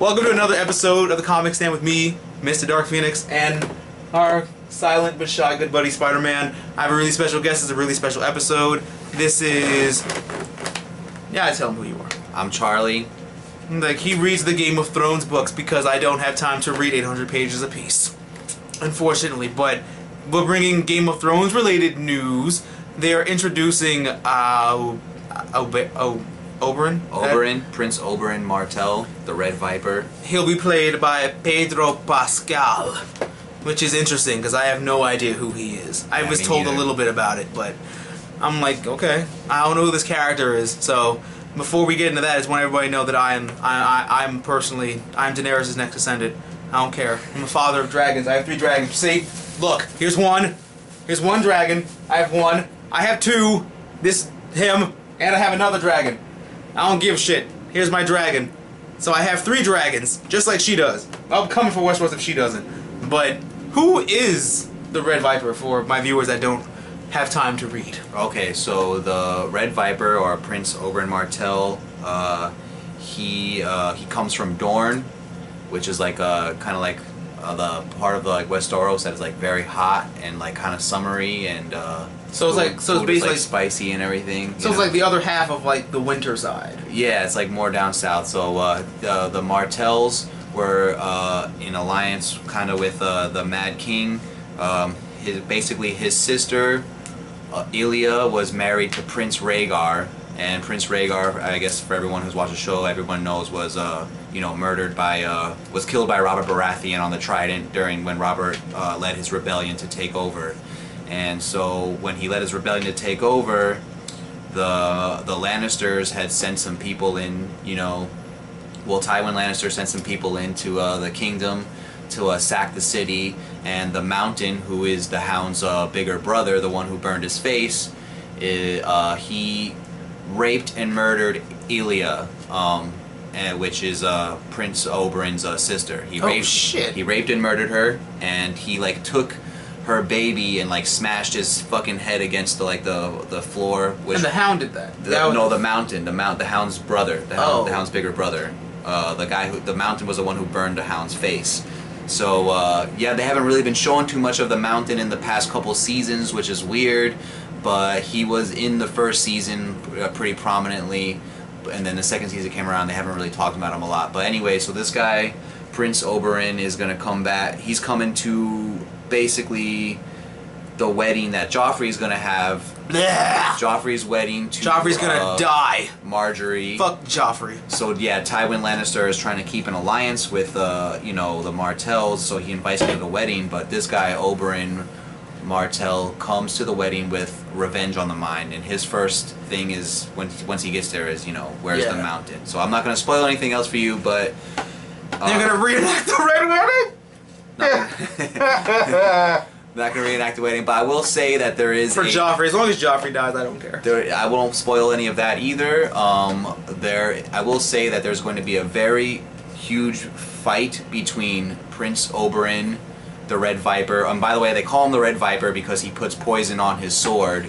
Welcome to another episode of the Comic Stand with me, TheMrDarkPhoenix, and our silent but shy good buddy Spider-Man. I have a really special guest. It's a really special episode. This is... Yeah, tell him who you are. I'm Charlie. Like, he reads the Game of Thrones books because I don't have time to read 800 pages apiece. Unfortunately, but we're bringing Game of Thrones related news. They're introducing Oberyn, Prince Oberyn Martell, the Red Viper. He'll be played by Pedro Pascal, which is interesting because I have no idea who he is. I was told a little bit about it, but I'm like, okay, I don't know who this character is. So before we get into that, I just want everybody to know that I'm Daenerys' next descendant. I don't care. I'm a father of dragons. I have 3 dragons. See? Look, here's one. Here's one dragon. I have one. I have 2. Him, and I have another dragon. I don't give a shit. Here's my dragon. So I have 3 dragons, just like she does. I'm coming for Westeros if she doesn't. But who is the Red Viper for my viewers that don't have time to read? Okay, so the Red Viper, or Prince Oberyn Martell, he comes from Dorne, which is like kind of like the part of the Westeros that is like very hot and like kind of summery and so it's like so it's basically like spicy and everything. So it's like the other half of like the winter side. Yeah, it's like more down south. So the Martells were in alliance kind of with the Mad King. Basically his sister Elia was married to Prince Rhaegar. And Prince Rhaegar, I guess for everyone who's watched the show, everyone knows was murdered by was killed by Robert Baratheon on the Trident when Robert led his rebellion to take over. And so when he led his rebellion to take over, the Lannisters had sent some people in, Tywin Lannister sent some people into the kingdom to sack the city, and the Mountain, who is the Hound's bigger brother, the one who burned his face, he raped and murdered Elia, which is Prince Oberyn's sister. He raped and murdered her, and he took her baby and smashed his fucking head against the floor. And the Hound did that. The Mountain, the Hound's brother, the Hound's bigger brother. The Mountain was the one who burned the Hound's face. So yeah, they haven't really been showing too much of the Mountain in the past couple seasons, which is weird. But he was in the first season pretty prominently, and then the second season came around, they haven't really talked about him a lot. But anyway, so this guy, Prince Oberyn, is going to come back. He's coming to basically the wedding that Joffrey's going to have. Blech. Joffrey's wedding to Joffrey's going to die. Marjorie. Fuck Joffrey. So yeah, Tywin Lannister is trying to keep an alliance with the Martells, so he invites me to the wedding, but this guy, Oberyn Martell, comes to the wedding with revenge on the mind, and his first thing is once he gets there is where's the Mountain. So I'm not going to spoil anything else for you, but they're going to reenact the Red Wedding. Not going to reenact the wedding, but I will say that there is Joffrey. As long as Joffrey dies, I don't care. I won't spoil any of that either. I will say that there's going to be a very huge fight between Prince Oberyn, the Red Viper. By the way, they call him the Red Viper because he puts poison on his sword,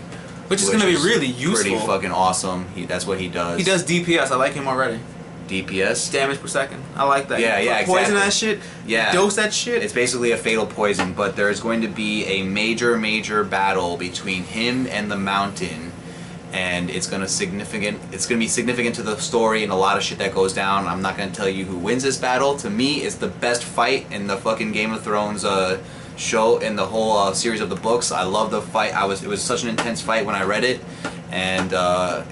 which is going to be really useful. Pretty fucking awesome. That's what he does. He does DPS. I like him already. DPS? Damage per second. I like that. Yeah, yeah, exactly. Poison that shit. Yeah. Dose that shit. It's basically a fatal poison, but there's going to be a major battle between him and the Mountain, and it's going to be significant to the story and a lot of shit that goes down. I'm not going to tell you who wins this battle. To me, it's the best fight in the fucking Game of Thrones show, in the whole series of the books. I love the fight. It was such an intense fight when I read it, and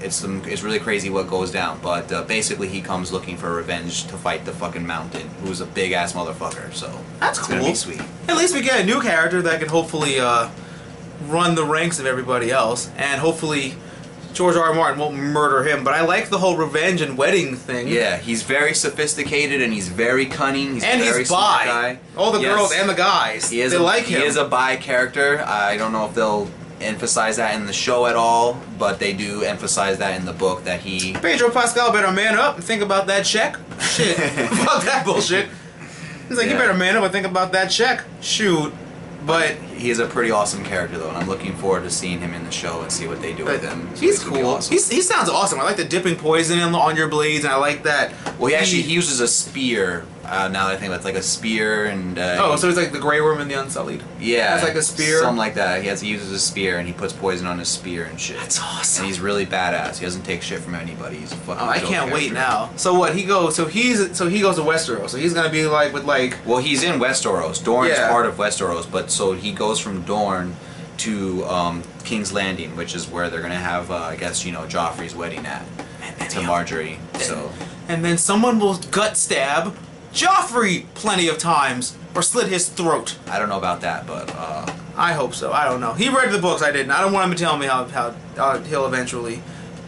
it's really crazy what goes down. But basically, he comes looking for revenge to fight the fucking Mountain, who's a big ass motherfucker. So that's it's cool. gonna be sweet. At least we get a new character that can hopefully run the ranks of everybody else, and hopefully George R. R. Martin won't murder him. But I like the whole revenge and wedding thing. Yeah, he's very sophisticated and he's very cunning. He's bi. Smart guy. All the girls and the guys, they like him. He is a bi character. I don't know if they'll emphasize that in the show at all, but they do emphasize that in the book that he... Pedro Pascal better man up and think about that check. Shit. Fuck that bullshit. He's like, you better man up and think about that check. Shoot. But he is a pretty awesome character though, and I'm looking forward to seeing him in the show and see what they do with him. He's gonna be cool. awesome. He sounds awesome. I like the dipping poison on your blades, and I like that. Well, he uses a spear. Now that I think about it, it's like a spear, and so he's like the Grey Worm and the Unsullied. Yeah, it's like a spear, something like that. He uses a spear, and he puts poison on his spear and shit. That's awesome. And he's really badass. He doesn't take shit from anybody. He's a fucking. I can't wait now. So what? He goes. So he goes to Westeros. So he's gonna be like with like. Well, he's in Westeros. Dorne's Yeah. part of Westeros, but so he goes from Dorne to King's Landing, which is where they're gonna have, I guess, Joffrey's wedding to Marjorie. So. And then someone will gut stab Joffrey plenty of times or slit his throat. I don't know about that, but I hope so. I don't know. He read the books. I didn't. I don't want him to tell me how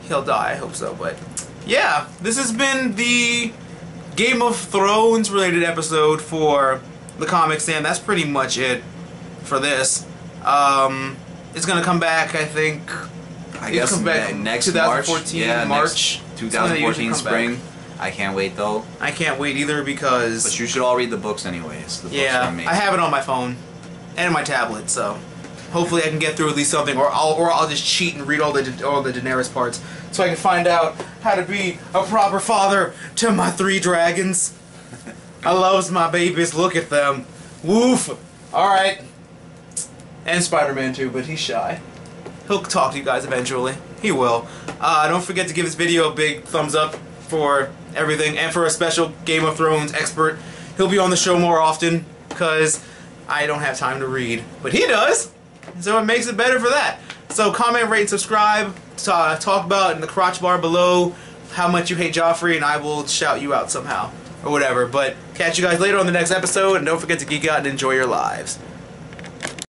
he'll die. I hope so. But yeah, this has been the Game of Thrones related episode for the comic stand. That's pretty much it for this. It's gonna come back, I think. I guess next 2014 yeah, March. 2014 spring. I can't wait though. I can't wait either because. But you should all read the books anyways. The books are amazing. I have it on my phone and my tablet, so hopefully I can get through at least something, or I'll just cheat and read all the Daenerys parts, so I can find out how to be a proper father to my 3 dragons. I loves my babies. Look at them. Woof. All right. And Spider-Man too, but he's shy. He'll talk to you guys eventually. He will. Don't forget to give this video a big thumbs up for everything, and for a special Game of Thrones expert. He'll be on the show more often because I don't have time to read, but he does, so it makes it better for that. So comment, rate, and subscribe. Talk about in the crotch bar below how much you hate Joffrey, and I will shout you out somehow or whatever. But catch you guys later on the next episode, and don't forget to geek out and enjoy your lives.